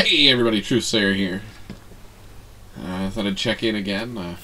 Hey everybody, Truthseiyer here. I thought I'd check in again. I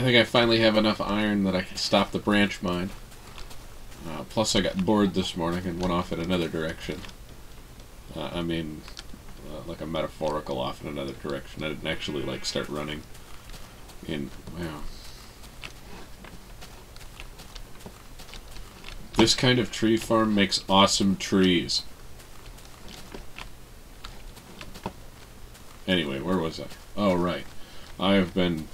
think I finally have enough iron that I can stop the branch mine. Plus I got bored this morning and went off in another direction. Like a metaphorical off in another direction. I didn't actually, like, start running in... Wow. This kind of tree farm makes awesome trees. Anyway, where was I? Oh, right. I have been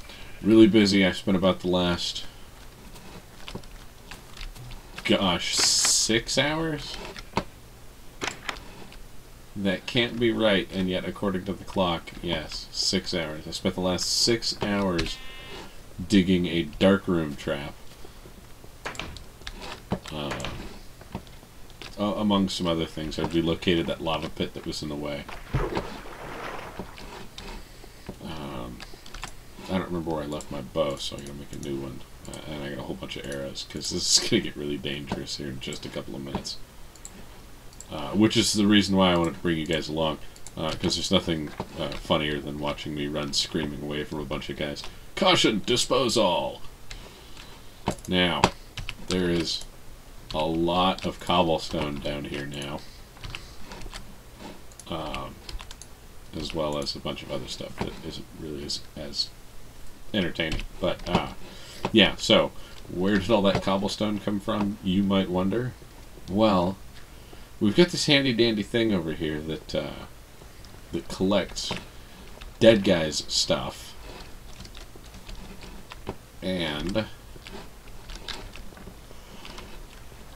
really busy. I spent about the last... gosh, 6 hours? That can't be right, and yet, according to the clock, yes, 6 hours. I spent the last 6 hours digging a darkroom trap. Among some other things, I relocated that lava pit that was in the way. I don't remember where I left my bow, so I'm going to make a new one. And I got a whole bunch of arrows, because this is going to get really dangerous here in just a couple of minutes. Which is the reason why I wanted to bring you guys along, because there's nothing funnier than watching me run screaming away from a bunch of guys. Caution! Dispose all! Now, there is a lot of cobblestone down here now. As well as a bunch of other stuff that isn't really as entertaining. But, yeah, so, where did all that cobblestone come from, you might wonder? Well, we've got this handy-dandy thing over here that, that collects dead guys' stuff. And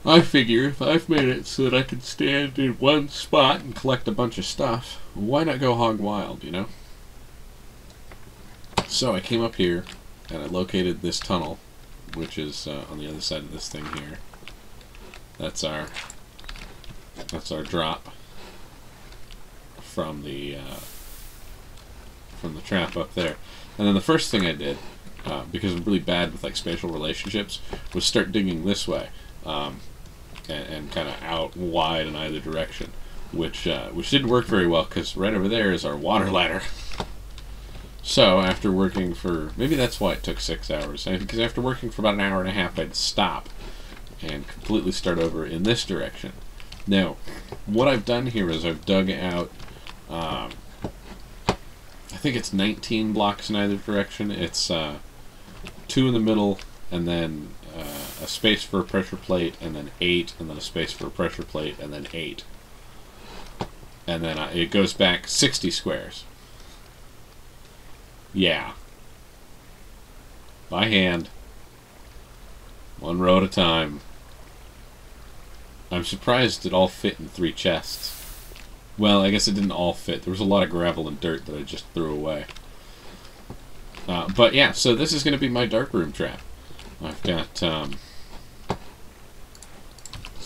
I figure if I've made it so that I can stand in one spot and collect a bunch of stuff, why not go hog wild, you know? So I came up here and I located this tunnel, which is on the other side of this thing here. That's our drop from the trap up there. And then the first thing I did, because I'm really bad with like spatial relationships, was start digging this way, and kind of out wide in either direction, which didn't work very well because right over there is our water ladder. So after working for, maybe that's why it took 6 hours, because after working for about an hour and a half, I'd stop and completely start over in this direction. Now, what I've done here is I've dug out, I think it's 19 blocks in either direction. It's 2 in the middle, and then a space for a pressure plate, and then 8, and then a space for a pressure plate, and then 8. And then it goes back 60 squares. Yeah. By hand. 1 row at a time. I'm surprised it all fit in 3 chests. Well, I guess it didn't all fit. There was a lot of gravel and dirt that I just threw away. But yeah, so this is going to be my darkroom trap. I've got, let's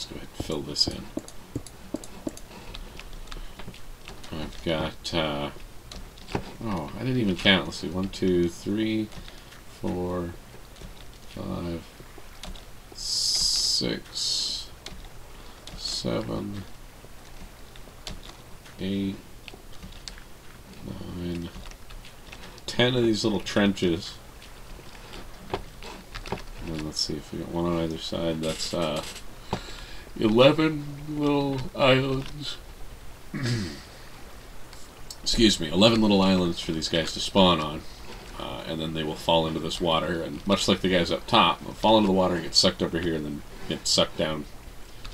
go ahead and fill this in. I've got, oh, I didn't even count. Let's see, 1, 2, 3, 4, 5, 6, 7, 8, 9, 10 of these little trenches. And let's see if we got one on either side. That's 11 little islands. Excuse me, 11 little islands for these guys to spawn on. And then they will fall into this water, and much like the guys up top, they'll fall into the water and get sucked over here and then get sucked down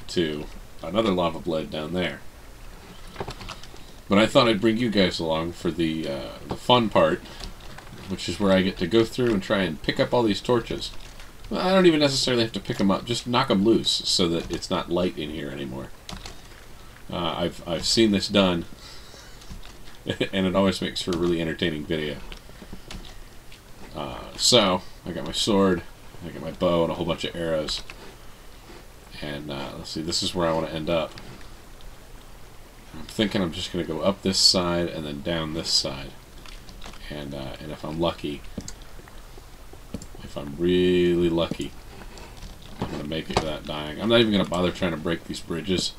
to another lava blade down there. But I thought I'd bring you guys along for the fun part, which is where I get to go through and try and pick up all these torches. Well, I don't even necessarily have to pick them up, just knock them loose so that it's not light in here anymore. I've seen this done, and it always makes for a really entertaining video. So, I got my sword, I got my bow, and a whole bunch of arrows. And let's see, this is where I want to end up. I'm thinking I'm just going to go up this side and then down this side. And if I'm lucky, if I'm really lucky, I'm going to make it without dying. I'm not even going to bother trying to break these bridges.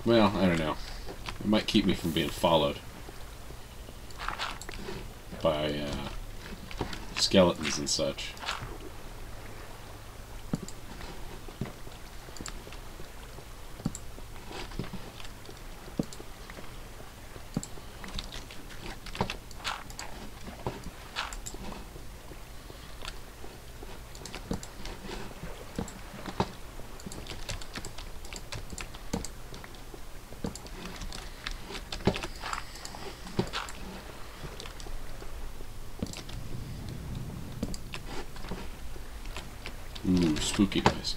Well, I don't know. It might keep me from being followed by skeletons and such. Ooh, spooky noise.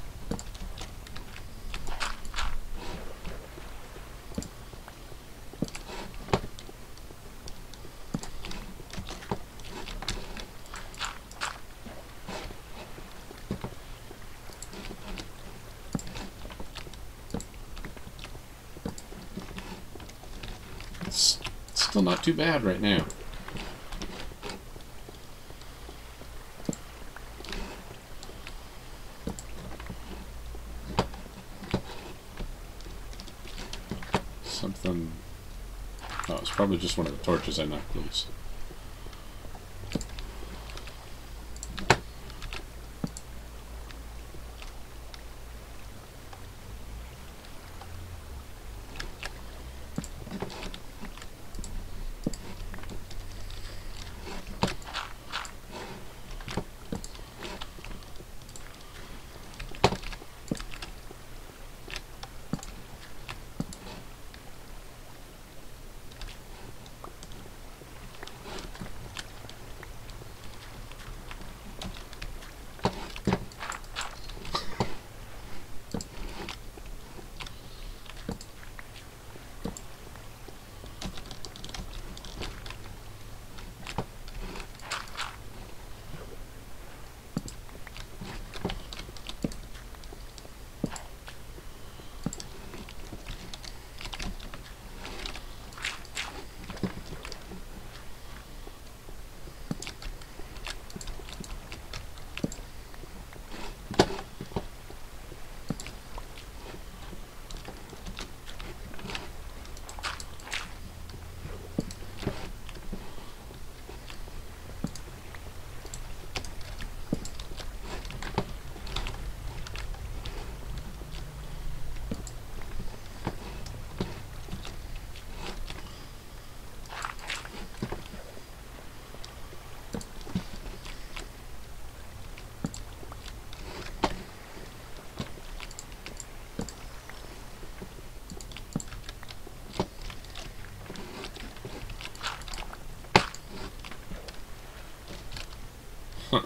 It's still not too bad right now. Something... Oh, it's probably just one of the torches I knocked loose. Huh.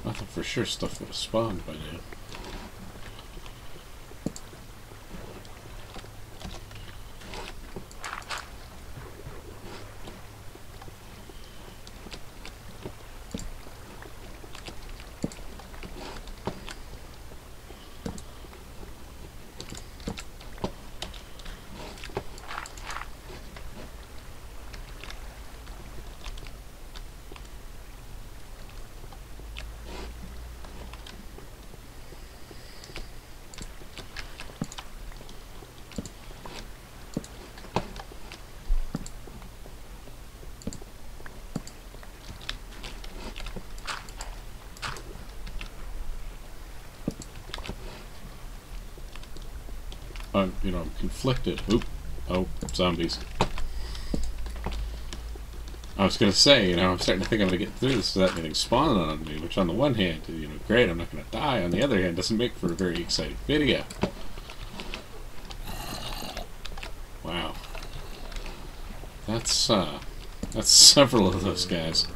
I thought for sure stuff would have spawned by now. You know, I'm conflicted. Oop. Oh, zombies. I was going to say, you know, I'm starting to think I'm going to get through this without anything spawning on me, which on the one hand, you know, great, I'm not going to die. On the other hand, doesn't make for a very exciting video. Wow. That's several of those guys.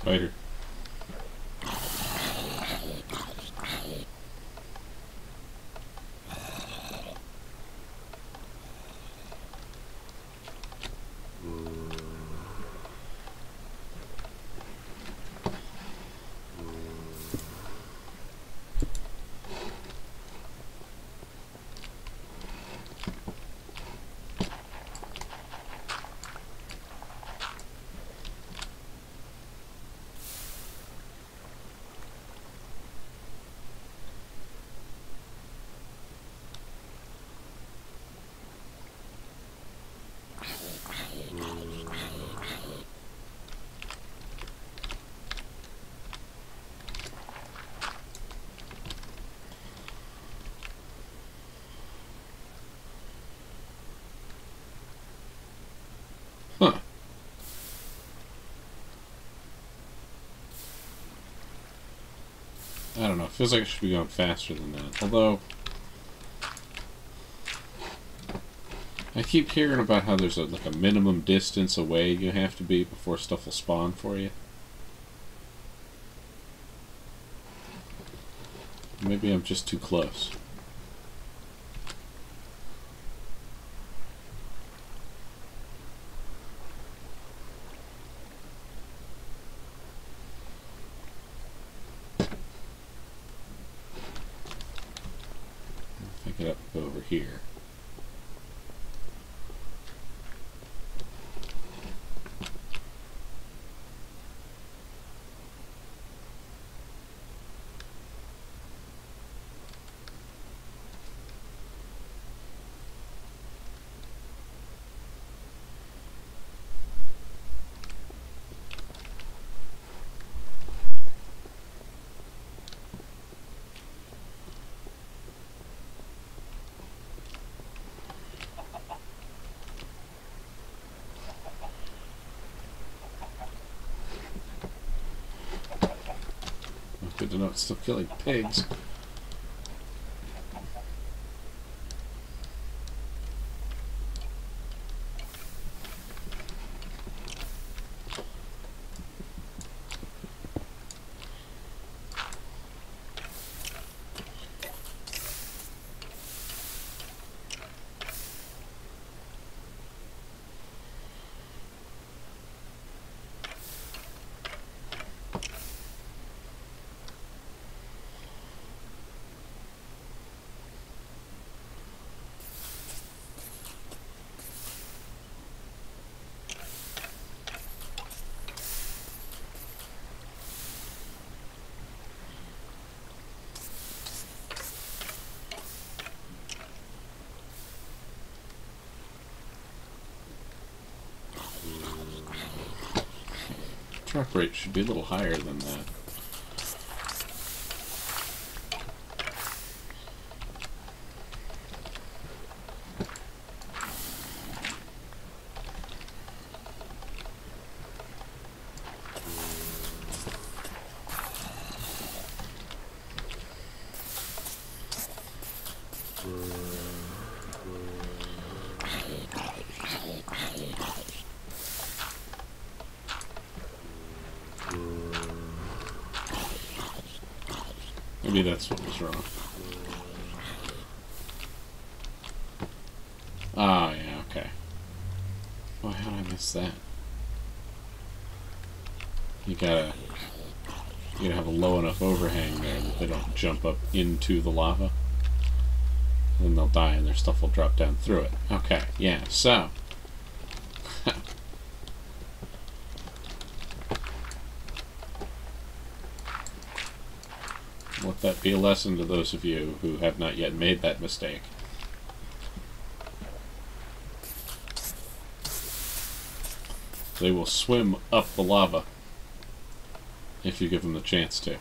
Spider. Huh. I don't know. It feels like it should be going faster than that. Although, I keep hearing about how there's like a minimum distance away you have to be before stuff will spawn for you. Maybe I'm just too close. Pick it up over here. Good to know it's still killing pigs. Drop rate should be a little higher than that. Maybe that's what was wrong. Oh, yeah, okay. Boy, how did I miss that? You gotta have a low enough overhang there that they don't jump up into the lava. Then they'll die and their stuff will drop down through it. Okay, yeah, so. Let that be a lesson to those of you who have not yet made that mistake. They will swim up the lava if you give them the chance to.